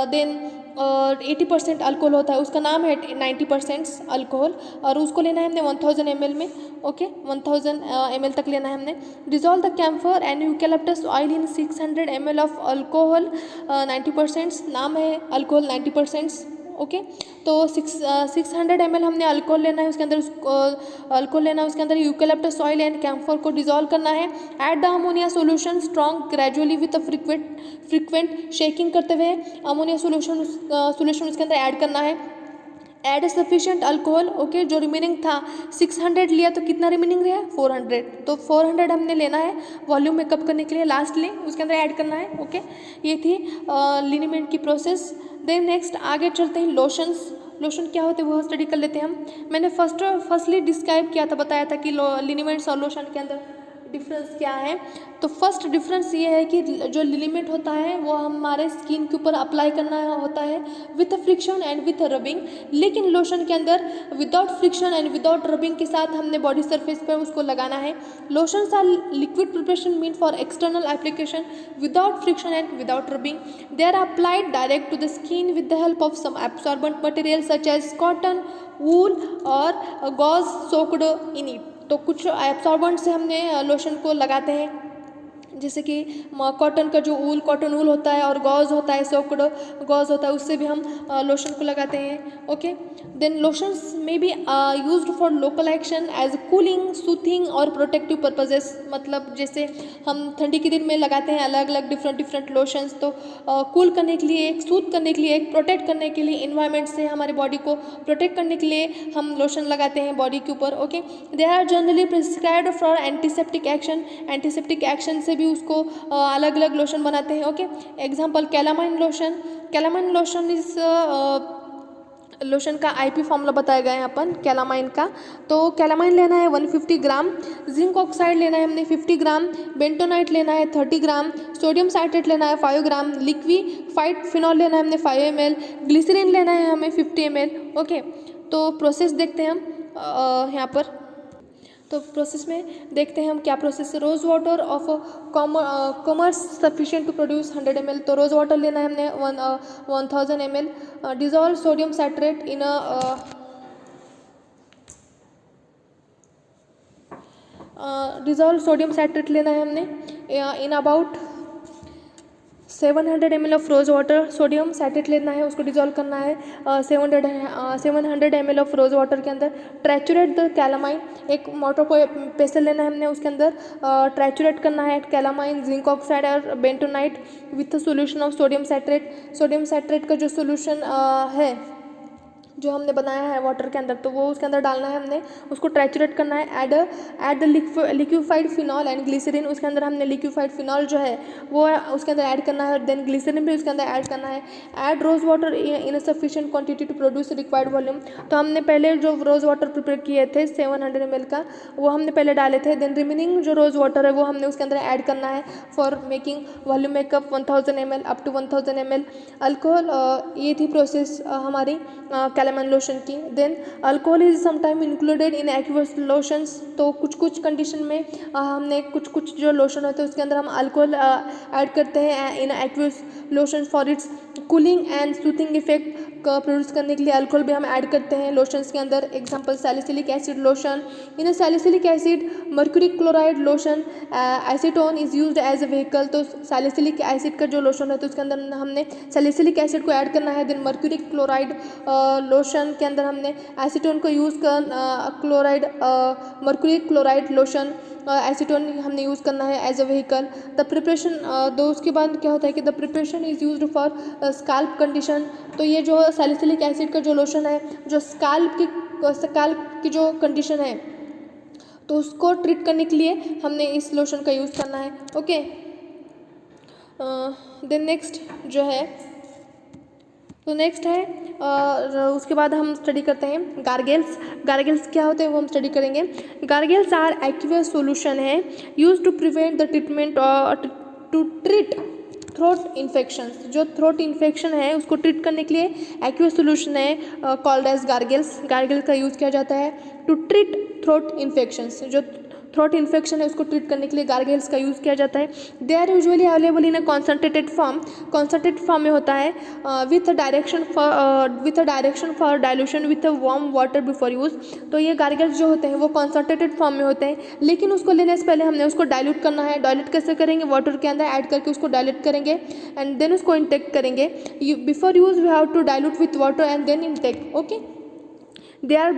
देन 80% अल्कोहल होता है, उसका नाम है 90% अल्कोहल, और उसको लेना है हमने 1000 ml में। ओके, 1000 ml तक लेना है हमने। Dissolve the camphor and eucalyptus oil in 600 ml of alcohol, 90% नाम है अल्कोहल 90%। ओके, तो 600 ml हमने अल्कोहल लेना है, उसके अंदर अल्कोहल लेना है, उसके अंदर यूकैलिप्टस ऑयल एंड कैम्फर को डिजोल्व करना है। Add the ammonia solution strong gradually with frequent shaking करते हुए अमोनिया सोल्यूशन उसके अंदर ऐड करना है। Add sufficient alcohol. ओके, जो रिमेनिंग था 600 लिया तो कितना रिमेनिंग रहा 400, तो 400 हमने लेना है वॉल्यूम मेकअप करने के लिए, लास्टली उसके अंदर ऐड करना है। ओके, ये थी लिनिमेंट की प्रोसेस। देन नेक्स्ट आगे चलते हैं लोशंस। लोशन क्या होते हैं वो स्टडी कर लेते हैं हम। मैंने फर्स्टली डिस्क्राइब किया था, बताया था कि लिनिमेंट्स और लोशन के अंदर डिफरेंस क्या है। तो फर्स्ट डिफरेंस ये है कि जो लिनिमेंट होता है वो हमारे स्किन के ऊपर अप्लाई करना होता है with friction and with rubbing, लेकिन लोशन के अंदर without friction and without rubbing के साथ हमने बॉडी सरफेस पर उसको लगाना है। Lotions are liquid preparation mean for external application without friction and without rubbing. They are applied direct to the skin with the help of some absorbent material such as cotton, wool और gauze soaked in it. तो कुछ absorbent से हमने lotion को लगाते हैं, जैसे कि कॉटन का जो कॉटन वूल होता है और गॉज होता है, सोक्ड गॉज होता है, उससे भी हम लोशन को लगाते हैं। ओके, देन लोशंस में be used for local action as cooling, soothing और प्रोटेक्टिव पर्पजेस। मतलब जैसे हम ठंडी के दिन में लगाते हैं अलग अलग डिफरेंट लोशंस, तो कूल करने के लिए, एक सूथ करने के लिए, एक प्रोटेक्ट करने के लिए, इन्वायरमेंट से हमारे बॉडी को प्रोटेक्ट करने के लिए हम लोशन लगाते हैं बॉडी के ऊपर। Okay, they are generally prescribed for antiseptic action. Antiseptic action से भी उसको अलग अलग लोशन बनाते हैं। Okay, example calamine lotion. Calamine lotion is lotion का आईपी फॉर्मूला बताया गया है अपन कैलामाइन का। तो कैलामाइन लेना है 150 ग्राम, जिंक ऑक्साइड लेना है हमने 50 ग्राम, बेंटोनाइट लेना है 30 ग्राम, सोडियम साइट्रेट लेना है 5 ग्राम, लिक्विफाइड फिनॉल लेना है हमने 5 ml, ग्लिसरीन लेना है हमें 50 ml। ओके, तो प्रोसेस देखते हैं हम यहाँ पर। तो प्रोसेस में देखते हैं हम क्या प्रोसेस है। Rose water of commerce sufficient to produce 100 ml। तो रोज़ वाटर लेना है हमने 1000 ml। Dissolve sodium citrate in dissolve sodium citrate लेना है हमने in about 700 ml of rose water. Sodium citrate लेना है, उसको डिजोल्व करना है 700 ml ऑफ रोज़ वाटर के अंदर। ट्रैचुरेट द कैलामाइन, एक मोटर को पेसल लेना है हमने, उसके अंदर ट्रैचुरेट करना है कैलामाइन, जिंक ऑक्साइड और bentonite with solution of sodium citrate. Sodium citrate का जो सोल्यूशन है जो हमने बनाया है वाटर के अंदर, तो वो उसके अंदर डालना है हमने, उसको ट्रैचुरेट करना है। Add the liquefied phenol and glycerin, उसके अंदर हमने लिक्विफाइड फिनॉल जो है वो उसके अंदर ऐड करना है, और देन ग्लिसरीन भी उसके अंदर ऐड करना है। Add rose water in a sufficient quantity to produce required volume. तो हमने पहले जो रोज़ वाटर प्रिपेयर किए थे 700 ml का, वो हमने पहले डाले थे। देन रिमेनिंग जो रोज़ वाटर है वो हमने उसके अंदर ऐड करना है for making volume make up 1000 ml up to 1000 ml। Alcohol, ये थी प्रोसेस हमारी कैलामाइन लोशन की। Then alcohol is sometime included in aqueous lotions. तो कुछ कंडीशन में हमने कुछ जो लोशन होते हैं उसके अंदर हम अल्कोहल ऐड करते हैं in aqueous lotion for its cooling and soothing effect का प्रोड्यूस करने के लिए अल्कोहल भी हम ऐड करते हैं लोशंस के अंदर। Example salicylic acid lotion. In salicylic acid mercury chloride lotion acetone is used as a vehicle. तो सैलिसिलिक एसिड का जो लोशन है तो उसके अंदर हमने सैलिसिलिक एसिड को ऐड करना है। देन मर्क्यूरी क्लोराइड लोशन के अंदर हमने एसीटोन को यूज़ कर मर्क्यूरी क्लोराइड लोशन एसीटोन हमने यूज़ करना है as a vehicle. The preparation, दो उसके बाद क्या होता है कि the preparation is used for scalp condition. तो ये जो सैलिसिलिक एसिड का जो लोशन है, जो स्काल्प की जो कंडीशन है तो उसको ट्रीट करने के लिए हमने इस लोशन का यूज़ करना है। ओके, देन नेक्स्ट जो है, तो नेक्स्ट है उसके बाद हम स्टडी करते हैं गार्गल्स। गार्गल्स क्या होते हैं वो हम स्टडी करेंगे। गार्गल्स आर एक्वियस सॉल्यूशन है use to prevent the treatment to treat throat infections. जो थ्रोट इन्फेक्शन है उसको ट्रीट करने के लिए एक्वियस सॉल्यूशन है कॉल्ड एज गार्गल्स। गार्गल का यूज़ किया जाता है टू ट्रीट थ्रोट इन्फेक्शंस। जो थ्रोट इन्फेक्शन है उसको ट्रीट करने के लिए गार्गल्स का यूज़ किया जाता है। They are usually available in a concentrated form. Concentrated form में होता है with a direction for dilution with a warm water before use. तो ये गार्गल्स जो होते हैं वो कॉन्सनट्रेटेड फॉर्म में होते हैं, लेकिन उसको लेने से पहले हमने उसको डाइल्यूट करना है। डाइल्यूट कैसे करेंगे? वाटर के अंदर ऐड करके उसको डाइल्यूट करेंगे एंड देन उसको इंटेक करेंगे। Before use we have to dilute with water and then intake. Okay, they are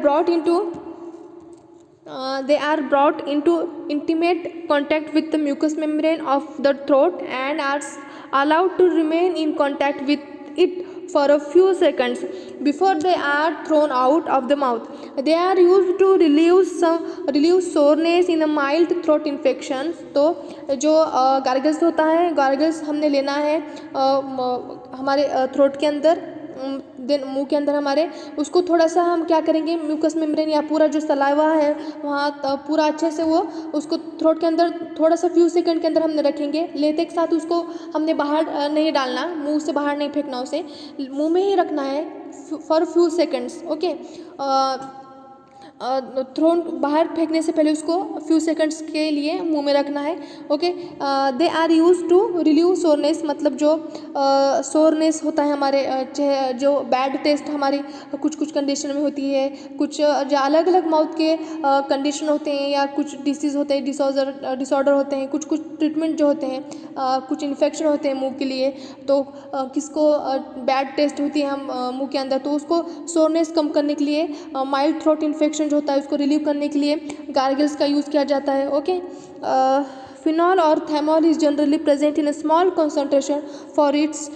brought into intimate contact with the mucous membrane of the throat and are allowed to remain in contact with it for a few seconds before they are thrown out of the mouth. They are used to relieve soreness in a mild throat infections. तो जो gargles होता है, gargles हमने लेना है हमारे throat के अंदर, देन मुंह के अंदर हमारे, उसको थोड़ा सा हम क्या करेंगे, म्यूकस मेम्ब्रेन या पूरा जो सलाइवा है वहाँ पूरा अच्छे से वो उसको थ्रोट के अंदर थोड़ा सा फ्यू सेकंड के अंदर हमने रखेंगे। लेते के साथ उसको हमने बाहर नहीं डालना, मुंह से बाहर नहीं फेंकना, उसे मुंह में ही रखना है for few seconds. Okay, throat बाहर फेंकने से पहले उसको फ्यू सेकंड्स के लिए मुंह में रखना है। Okay, they are use to relieve soreness, मतलब जो सोरनेस होता है हमारे जो बैड टेस्ट हमारी कुछ कुछ कंडीशन में होती है, कुछ जो अलग अलग माउथ के कंडीशन होते हैं या कुछ डिसीज़ होते हैं, डिसऑर्डर होते हैं, कुछ कुछ ट्रीटमेंट जो होते हैं, कुछ इन्फेक्शन होते हैं मुंह के लिए, तो किसको बैड टेस्ट होती है हम मुंह के अंदर, तो उसको सोरनेस कम करने के लिए, माइल्ड थ्रोट इन्फेक्शन जो होता है उसको रिलीव करने के लिए गार्गल्स का यूज़ किया जाता है। ओके, फिनॉल और thymol is generally present in a small concentration for its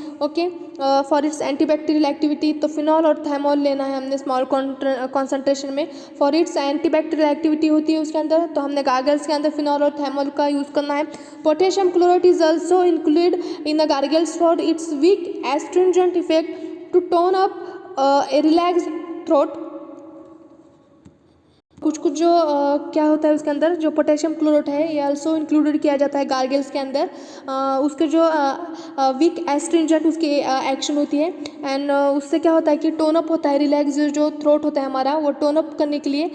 antibacterial activity. तो फिनॉल और थैमोल लेना है हमने स्मॉल कॉन्सेंट्रेशन में, फॉर इट्स एंटीबैक्टीरियल एक्टिविटी होती है उसके अंदर, तो हमने गार्गल्स के अंदर फिनॉल और थैमोल का यूज़ करना है। Potassium chloride is also included in the gargles for its weak astringent effect to tone up a relax throat. कुछ कुछ जो क्या होता है उसके अंदर, जो पोटेशियम क्लोराइड है ये आल्सो इंक्लूडेड किया जाता है गार्गल्स के अंदर। उसके जो वीक एस्ट्रिंजेंट उसकी एक्शन होती है एंड उससे क्या होता है कि टोन अप होता है, रिलैक्स जो थ्रोट होता है हमारा वो टोन अप करने के लिए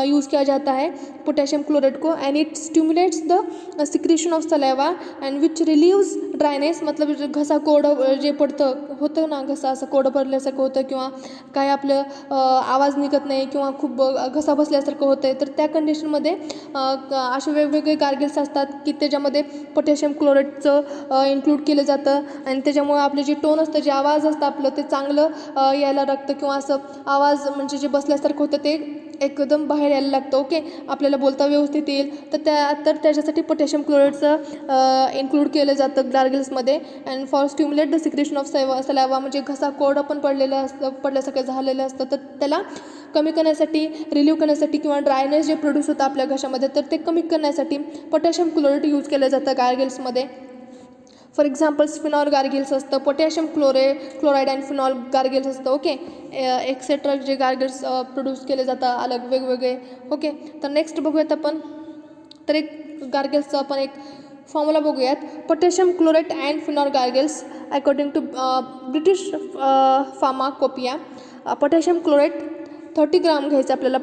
यूज़ किया जाता है पोटेशियम क्लोराइड को। And it stimulates the secretion of saliva and which relieves dryness, मतलब घसा कोरडं जे होतं ना, घसा असं कोरडं पडल्यासारखं होतं किंवा काय आपलं आवाज निघत नाही किंवा खूप घसा बसल्यासारखं होतं आहे, तर त्या कंडिशनमध्ये असे वेगवेगळे गार्गल्स असतात की त्याच्यामध्ये पोटॅशियम क्लोराईडचं इन्क्लूड केलं जातं आणि त्याच्यामुळे आपले जे टोन असतं, जे आवाज असतं आपलं ते चांगलं यायला लागतं किंवा असं आवाज म्हणजे जे बसल्यासारखं होतं ते एकदम बाहेर यायला लागतं. ओके, आपल्याला बोलता व्यवस्थित येईल, तर त्याच्यासाठी पोटॅशियम क्लोराईडचं इन्क्लूड केलं जातं गार्गल्समध्ये. And for stimulate the secretion of saliva, म्हणजे घसा कोरडं पण पडल्यासारखं झालेलं असतं, तर त्याला कमी करण्यासाठी, रिलीव्ह करण्यासाठी किंवा ड्रायनेस जे प्रोड्यूस होतं आपल्या घशामध्ये तर ते कमी करण्यासाठी पोटॅशियम क्लोराईड यूज केलं जातं गार्गल्समध्ये. फॉर एक्झाम्पल्स फिनॉल गार्गल्स असतं, potassium chloride and phenol gargles असतं. ओके, एक्सेट्रा जे गार्गल्स प्रोड्यूस केले जातात अलग वेगवेगळे. ओके, तर नेक्स्ट बघूयात आपण, तर एक गार्गल्सचं आपण एक फॉर्म्युला बघूयात. Potassium chloride and phenol gargles according to British pharmacopoeia. Potassium chloride 30 gram घ्यायचं आपल्याला.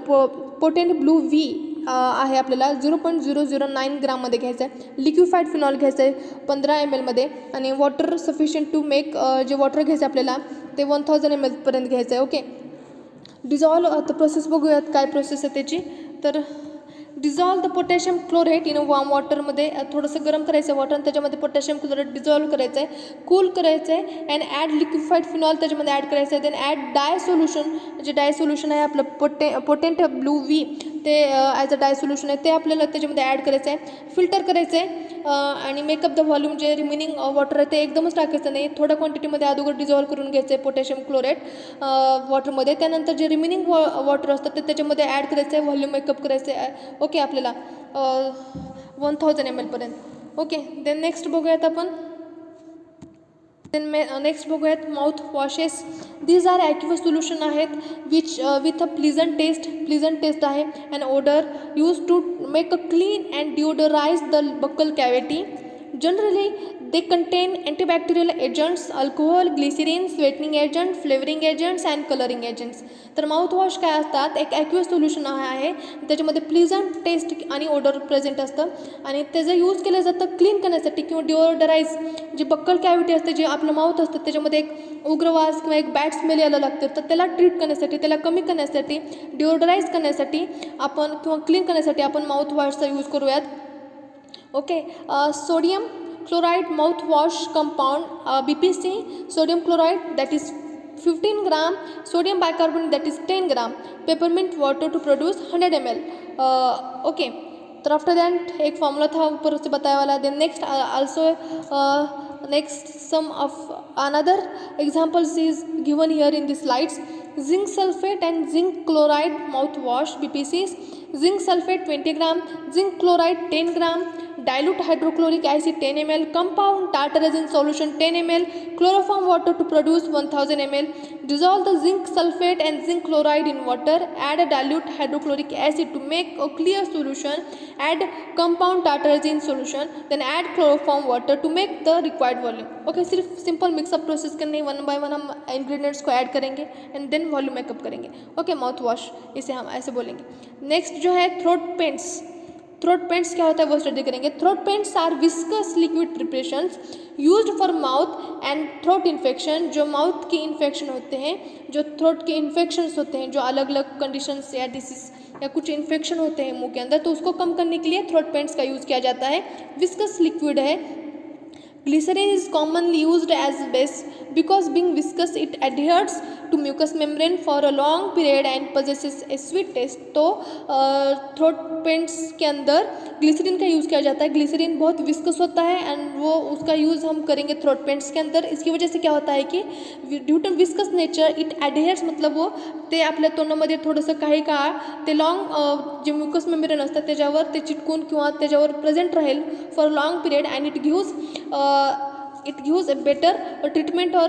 पोटेंट ब्लू व्ही आहे आपल्याला 0.009 ग्राममध्ये घ्यायचं आहे. लिक्विफाईड फिनॉल घ्यायचं आहे 15 ml मध्ये आणि वॉटर सफिशियंट टू मेक, जे वॉटर घ्यायचं आपल्याला ते 1000 ml पर्यंत घ्यायचं आहे. ओके, डिझॉल्व, आता प्रोसेस बघूयात काय प्रोसेस आहे त्याची. तर dissolve the potassium chloride in warm वॉटरमध्ये, थोडंसं गरम करायचं वॉटर आणि त्याच्यामध्ये पोटॅशियम क्लोराईड डिझॉल्व करायचं आहे, कूल करायचं आहे अँड ॲड लिक्विफाईड फिनॉल त्याच्यामध्ये ॲड करायचं आहे. देन ॲड डाय सोल्युशन, जे डाय सोल्युशन आहे आपलं पोटेंट ब्लू व्ही ते ॲज अ डाय सोल्युशन आहे ते आपल्याला त्याच्यामध्ये ॲड करायचं आहे. फिल्टर करायचं आहे आणि makeup the volume, J remaining water आहे ते एकदमच टाकायचं नाही, थोड्या क्वांटिटीमध्ये अगोदर डिझॉल्व करून घ्यायचं आहे पोटॅशियम क्लोराईड वॉटरमध्ये. त्यानंतर जे रिमेनिंग वॉटर असतं ते त्याच्यामध्ये ॲड करायचं आहे, व्हॉल्यूम मेकअप करायचं आहे. ओके, आपल्याला 1000 ml पर्यंत. ओके, देन नेक्स्ट बघूयात आपण. देन नेक्स्ट बघूयात mouth washes. These are aqueous solution आहेत which with a pleasant taste आहे and odour use to make a clean and deodorise the buccal cavity. Generally they contain antibacterial agents, alcohol, glycerin, sweetening agent, flavoring agents and coloring agents. तर mouthwash काय असतात, एक ॲक्युअस solution आहे, त्याच्यामध्ये pleasant test आणि order present असतं आणि त्याचं यूज केलं जातं क्लीन करण्यासाठी किंवा डिओडराइज जी बक्कल कॅव्हिटी असते, जे आपलं माउथ असतं त्याच्यामध्ये एक उग्रवास किंवा एक बॅड स्मेल यायला लागतं, तर त्याला ट्रीट करण्यासाठी, त्याला कमी करण्यासाठी, डिओडराइज करण्यासाठी आपण किंवा क्लीन करण्यासाठी आपण माउथवॉशचा यूज करूयात. Okay. Sodium chloride mouthwash compound, BPC, sodium chloride that is 15 gram, sodium bicarbonate that is 10 gram, peppermint water to produce 100 ml. Okay. तो आफ्टर दैट एक फॉर्मूला था ऊपर से बताया वाला. Then next also next some of another examples is given here in the slides. Zinc sulphate and zinc chloride mouth wash BPCs. Zinc sulphate 20 gram, zinc chloride 10 gram, dilute hydrochloric acid 10 ml, compound tartrazine solution 10 ml, chloroform water to produce 1000 ml. Dissolve the zinc sulfate and zinc chloride in water, add a dilute hydrochloric acid to make a clear solution, add compound tartrazine solution, then add chloroform water to make the required volume. Okay, सिर्फ simple mix up process करनी है, one by one हम ingredients को add करेंगे and then volume makeup करेंगे. Okay, mouth wash इसे हम ऐसे बोलेंगे. नेक्स्ट जो है थ्रोट पेंट्स. थ्रोट पेंट्स क्या होता है वो स्टडी करेंगे. Throat paints are viscous liquid preparations used for mouth and throat infection. जो माउथ के इन्फेक्शन होते हैं, जो थ्रोट के इन्फेक्शंस होते हैं, जो अलग अलग कंडीशंस या डिसीज या कुछ इन्फेक्शन होते हैं मुंह के अंदर, तो उसको कम करने के लिए थ्रोट पेंट्स का यूज़ किया जाता है. विस्कस लिक्विड है. Glycerin is commonly used as base because being viscous it adheres to mucous membrane for a long period and possesses a sweet taste. तो थ्रोट पेंट्स के अंदर ग्लिसरीन का use किया जाता है. ग्लिसरीन बहुत विस्कस होता है एंड वो उसका यूज़ हम करेंगे थ्रोट पेंट्स के अंदर. इसकी वजह से क्या होता है कि due to viscous nature it adheres, मतलब वो ते आपल्या तोंडामध्ये थोडंसं काही काळ ते लॉंग जे म्युकस मेम्ब्रेन असतात त्याच्यावर ते चिटकून किंवा त्याच्यावर present Raheel for long period and it gives a better treatment or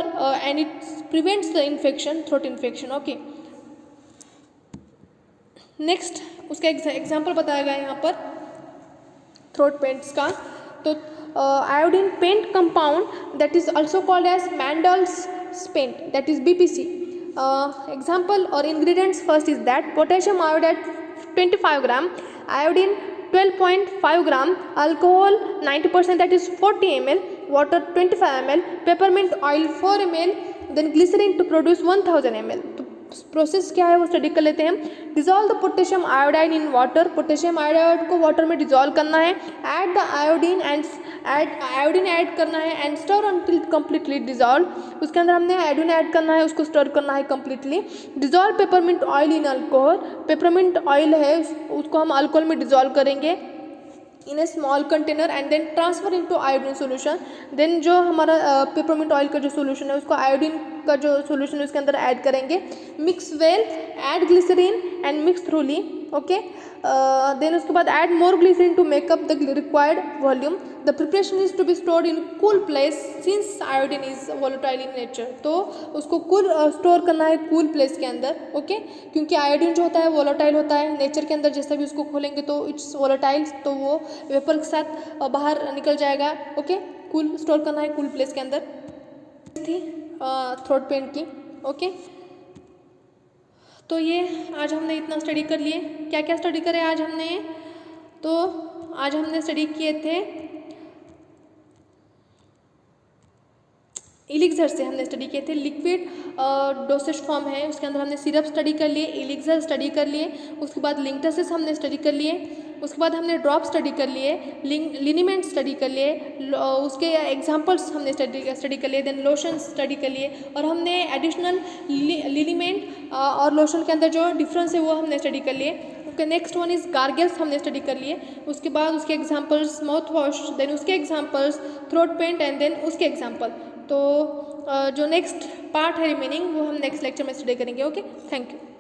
and it prevents the infection, throat infection. Okay, next उसका एग्जाम्पल बताया गया यहाँ पर थ्रोट पेंट्स का. तो iodine paint compound that is also called as Mandl's paint that is BPC. Example और ingredients first is that potassium iodide 25 gram, iodine 12.5 gram, alcohol 90% that is 40 ml, water 25 ml, peppermint oil 4 ml, then glycerin to produce 1000 ml. तो process क्या है वो study कर लेते हैं. Dissolve the potassium iodine in water. Potassium iodide को water में dissolve करना है. Add the iodine and iodine add करना है and stir until completely dissolve. उसके अंदर हमने आयोडीन ऐड करना है, उसको स्टर करना है completely. Dissolve peppermint oil in alcohol. Peppermint oil है उसको हम अल्कोहल में डिजॉल्व करेंगे in a small container and then transfer into iodine solution. Then जो हमारा पेपरमिंट ऑयल का जो सोल्यूशन है उसको आयोडीन का जो सोल्यूशन है उसके अंदर ऐड करेंगे. Mix well, add glycerin and mix thoroughly. Okay, then उसके बाद add more glycerin to make up the required volume. The preparation is to be stored in cool place since iodine is volatile in nature. तो उसको cool store करना है cool place के अंदर. Okay, क्योंकि iodine जो होता है वोलेटाइल होता है नेचर के अंदर. जैसा भी उसको खोलेंगे तो इट्स वोलेटाइल, तो वो वेपर के साथ बाहर निकल जाएगा. ओके, कूल स्टोर करना है कूल प्लेस के अंदर. थी थ्रोट पेंट की. ओके, तो ये आज हमने इतना स्टडी कर लिए. क्या क्या स्टडी करें आज हमने? तो आज हमने स्टडी किए थे इलिक्सर से हमने स्टडी किए थे. लिक्विड डोसेज फॉर्म है, उसके अंदर हमने सिरप स्टडी कर लिए, इलिक्सर स्टडी कर लिए, उसके बाद लिंकटसेस हमने स्टडी कर लिए, उसके बाद हमने ड्रॉप स्टडी कर लिए, लिनीमेंट स्टडी कर लिए, उसके एग्जांपल्स हमने स्टडी कर लिए, देन लोशन स्टडी कर लिए और हमने एडिशनल लिनीमेंट और लोशन के अंदर जो डिफरेंस है वो हमने स्टडी कर लिए. Okay, next one is gargles हमने स्टडी कर लिए. उसके बाद उसके एग्जांपल्स माउथ वॉश, देन उसके examples throat paint and then उसके एग्जांपल. तो जो नेक्स्ट पार्ट है रिमेनिंग वो हम नेक्स्ट लेक्चर में स्टडी करेंगे. Okay, thank you.